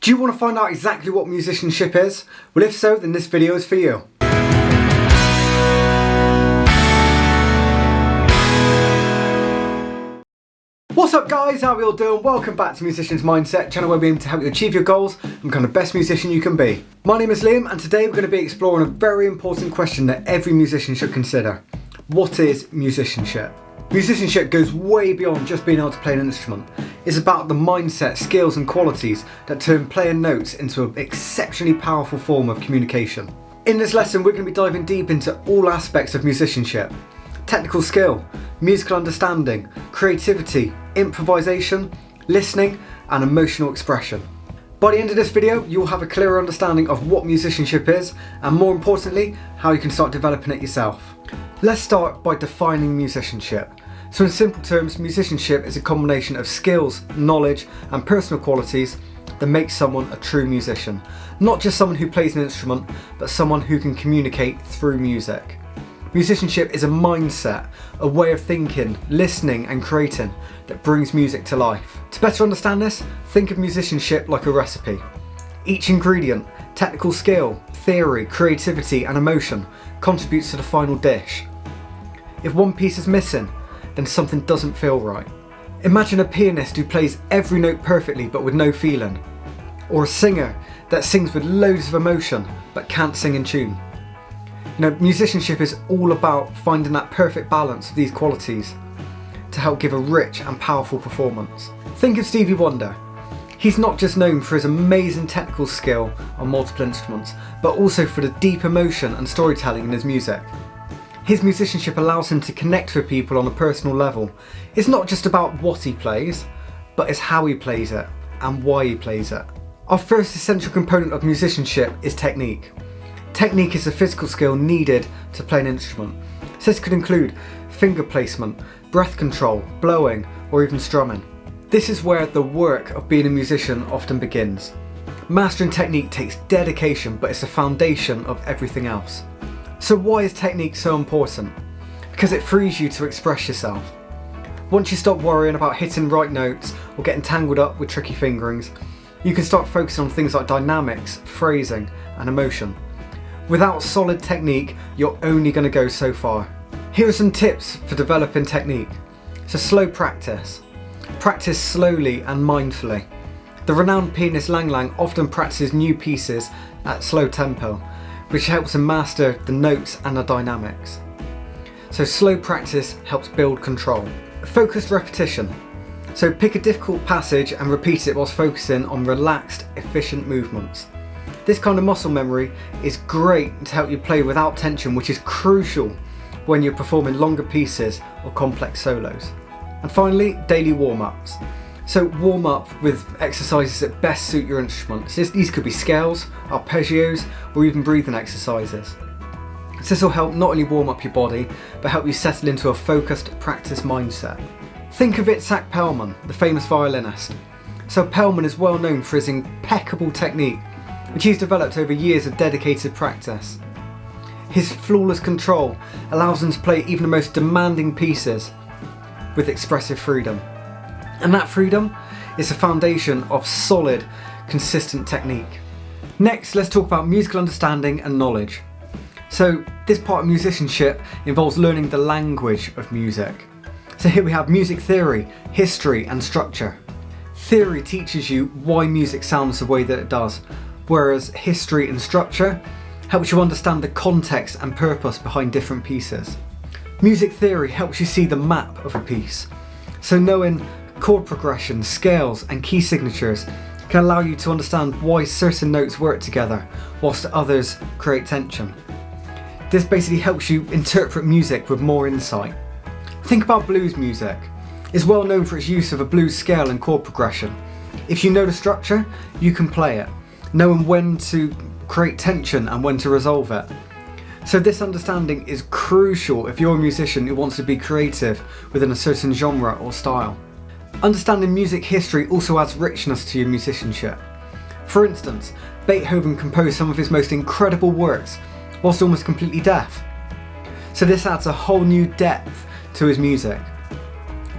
Do you want to find out exactly what musicianship is? Well, if so, then this video is for you. What's up guys, how are we all doing? Welcome back to Musicians Mindset, channel where we aim to help you achieve your goals and become the best musician you can be. My name is Liam and today we're going to be exploring a very important question that every musician should consider. What is musicianship? Musicianship goes way beyond just being able to play an instrument. It's about the mindset, skills and qualities that turn playing notes into an exceptionally powerful form of communication. In this lesson we're going to be diving deep into all aspects of musicianship. Technical skill, musical understanding, creativity, improvisation, listening and emotional expression. By the end of this video you'll have a clearer understanding of what musicianship is and more importantly how you can start developing it yourself. Let's start by defining musicianship. So in simple terms, musicianship is a combination of skills, knowledge and personal qualities that make someone a true musician. Not just someone who plays an instrument, but someone who can communicate through music. Musicianship is a mindset, a way of thinking, listening and creating that brings music to life. To better understand this, think of musicianship like a recipe. Each ingredient, technical skill, theory, creativity and emotion contributes to the final dish. If one piece is missing, then something doesn't feel right. Imagine a pianist who plays every note perfectly but with no feeling, or a singer that sings with loads of emotion but can't sing in tune. You know, musicianship is all about finding that perfect balance of these qualities to help give a rich and powerful performance. Think of Stevie Wonder. He's not just known for his amazing technical skill on multiple instruments, but also for the deep emotion and storytelling in his music. His musicianship allows him to connect with people on a personal level. It's not just about what he plays, but it's how he plays it and why he plays it. Our first essential component of musicianship is technique. Technique is the physical skill needed to play an instrument. So this could include finger placement, breath control, blowing, or even strumming. This is where the work of being a musician often begins. Mastering technique takes dedication, but it's the foundation of everything else. So why is technique so important? Because it frees you to express yourself. Once you stop worrying about hitting right notes or getting tangled up with tricky fingerings, you can start focusing on things like dynamics, phrasing, and emotion. Without solid technique, you're only going to go so far. Here are some tips for developing technique. So slow practice. Practice slowly and mindfully. The renowned pianist Lang Lang often practices new pieces at slow tempo, which helps him master the notes and the dynamics. So slow practice helps build control. Focused repetition. So pick a difficult passage and repeat it whilst focusing on relaxed, efficient movements. This kind of muscle memory is great to help you play without tension, which is crucial when you're performing longer pieces or complex solos. And finally, daily warm-ups. So warm up with exercises that best suit your instruments. These could be scales, arpeggios, or even breathing exercises. So this will help not only warm up your body, but help you settle into a focused practice mindset. Think of Itzhak Perlman, the famous violinist. So Perlman is well known for his impeccable technique, which he's developed over years of dedicated practice. His flawless control allows him to play even the most demanding pieces with expressive freedom. And that freedom is the foundation of solid, consistent technique. Next, let's talk about musical understanding and knowledge. So this part of musicianship involves learning the language of music. So here we have music theory, history and structure. Theory teaches you why music sounds the way that it does, whereas history and structure helps you understand the context and purpose behind different pieces. Music theory helps you see the map of a piece. So knowing chord progressions, scales and key signatures can allow you to understand why certain notes work together whilst others create tension. This basically helps you interpret music with more insight. Think about blues music. It's well known for its use of a blues scale and chord progression. If you know the structure, you can play it, knowing when to create tension and when to resolve it. So this understanding is crucial if you're a musician who wants to be creative within a certain genre or style. Understanding music history also adds richness to your musicianship. For instance, Beethoven composed some of his most incredible works whilst almost completely deaf. So this adds a whole new depth to his music.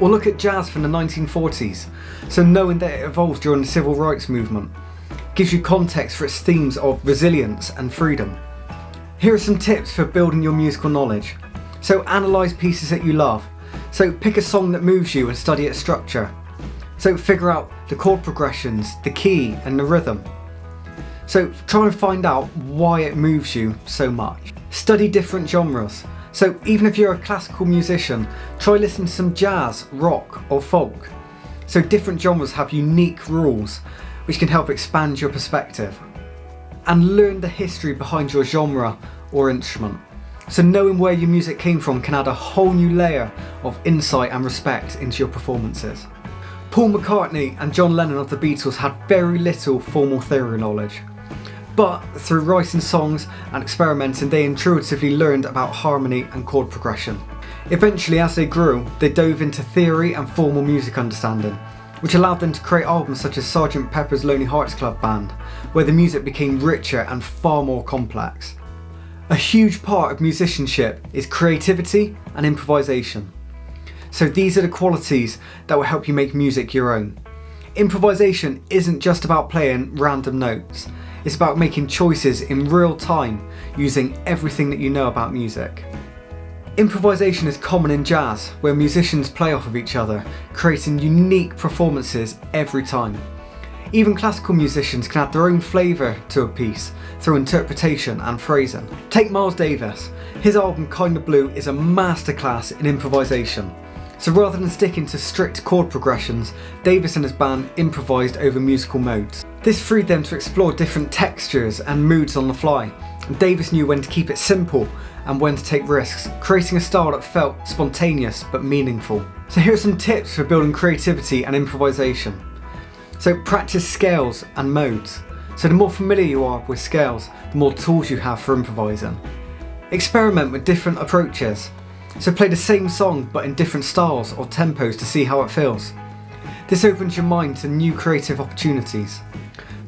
Or look at jazz from the 1940s. So knowing that it evolved during the civil rights movement, gives you context for its themes of resilience and freedom. Here are some tips for building your musical knowledge. So analyse pieces that you love. So pick a song that moves you and study its structure. So figure out the chord progressions, the key and the rhythm. So try and find out why it moves you so much. Study different genres. So even if you're a classical musician, try listening to some jazz, rock or folk. So different genres have unique rules which can help expand your perspective. And learn the history behind your genre or instrument. So knowing where your music came from can add a whole new layer of insight and respect into your performances. Paul McCartney and John Lennon of the Beatles had very little formal theory knowledge. But through writing songs and experimenting, they intuitively learned about harmony and chord progression. Eventually, as they grew, they dove into theory and formal music understanding, which allowed them to create albums such as Sgt. Pepper's Lonely Hearts Club Band, where the music became richer and far more complex. A huge part of musicianship is creativity and improvisation. So these are the qualities that will help you make music your own. Improvisation isn't just about playing random notes. It's about making choices in real time using everything that you know about music. Improvisation is common in jazz, where musicians play off of each other, creating unique performances every time. Even classical musicians can add their own flavour to a piece through interpretation and phrasing. Take Miles Davis. His album Kinda Blue is a masterclass in improvisation. So rather than sticking to strict chord progressions, Davis and his band improvised over musical modes. This freed them to explore different textures and moods on the fly. And Davis knew when to keep it simple and when to take risks, creating a style that felt spontaneous but meaningful. So here are some tips for building creativity and improvisation. So practice scales and modes. So the more familiar you are with scales, the more tools you have for improvising. Experiment with different approaches. So play the same song but in different styles or tempos to see how it feels. This opens your mind to new creative opportunities.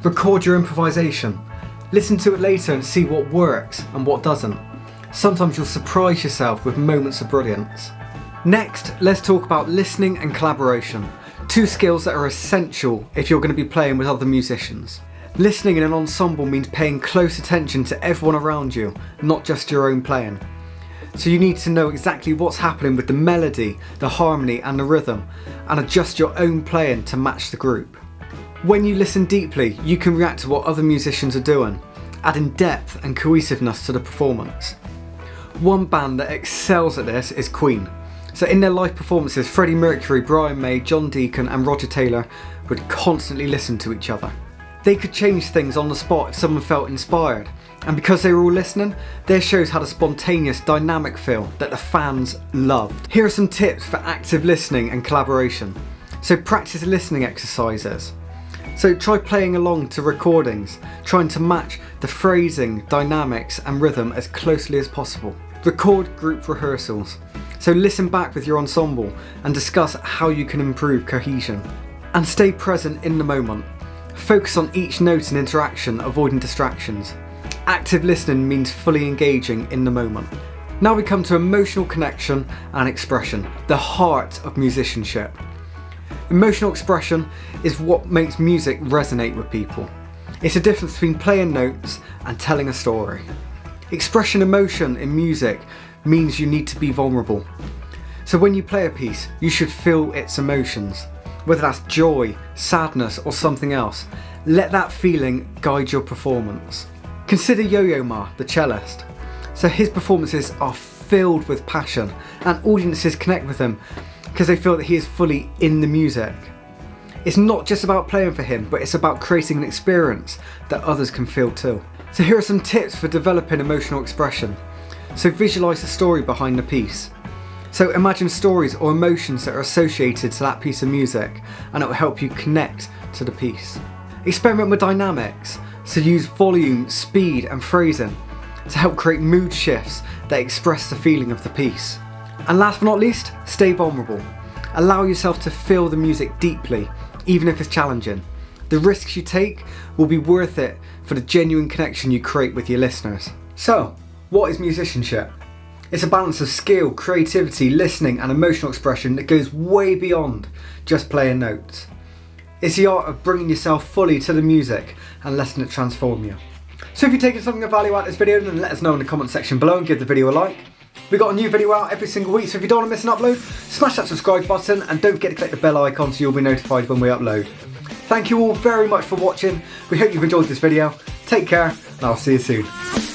Record your improvisation. Listen to it later and see what works and what doesn't. Sometimes you'll surprise yourself with moments of brilliance. Next, let's talk about listening and collaboration. Two skills that are essential if you're going to be playing with other musicians. Listening in an ensemble means paying close attention to everyone around you, not just your own playing. So you need to know exactly what's happening with the melody, the harmony and the rhythm, and adjust your own playing to match the group. When you listen deeply, you can react to what other musicians are doing, adding depth and cohesiveness to the performance. One band that excels at this is Queen. So in their live performances, Freddie Mercury, Brian May, John Deacon and Roger Taylor would constantly listen to each other. They could change things on the spot if someone felt inspired, and because they were all listening, their shows had a spontaneous, dynamic feel that the fans loved. Here are some tips for active listening and collaboration. So practice listening exercises. So try playing along to recordings, trying to match the phrasing, dynamics and rhythm as closely as possible. Record group rehearsals. So listen back with your ensemble and discuss how you can improve cohesion. And stay present in the moment. Focus on each note and interaction, avoiding distractions. Active listening means fully engaging in the moment. Now we come to emotional connection and expression, the heart of musicianship. Emotional expression is what makes music resonate with people. It's the difference between playing notes and telling a story. Expressing emotion in music means you need to be vulnerable. So when you play a piece, you should feel its emotions. Whether that's joy, sadness or something else, let that feeling guide your performance. Consider Yo-Yo Ma, the cellist. So his performances are filled with passion and audiences connect with him because they feel that he is fully in the music. It's not just about playing for him, but it's about creating an experience that others can feel too. So here are some tips for developing emotional expression. So visualise the story behind the piece. So imagine stories or emotions that are associated to that piece of music and it will help you connect to the piece. Experiment with dynamics. So use volume, speed and phrasing to help create mood shifts that express the feeling of the piece. And last but not least, stay vulnerable. Allow yourself to feel the music deeply, even if it's challenging. The risks you take will be worth it for the genuine connection you create with your listeners. So, what is musicianship? It's a balance of skill, creativity, listening and emotional expression that goes way beyond just playing notes. It's the art of bringing yourself fully to the music and letting it transform you. So if you're taking something of value out of this video, then let us know in the comment section below and give the video a like. We've got a new video out every single week, so if you don't want to miss an upload, smash that subscribe button and don't forget to click the bell icon so you'll be notified when we upload. Thank you all very much for watching. We hope you've enjoyed this video. Take care and I'll see you soon.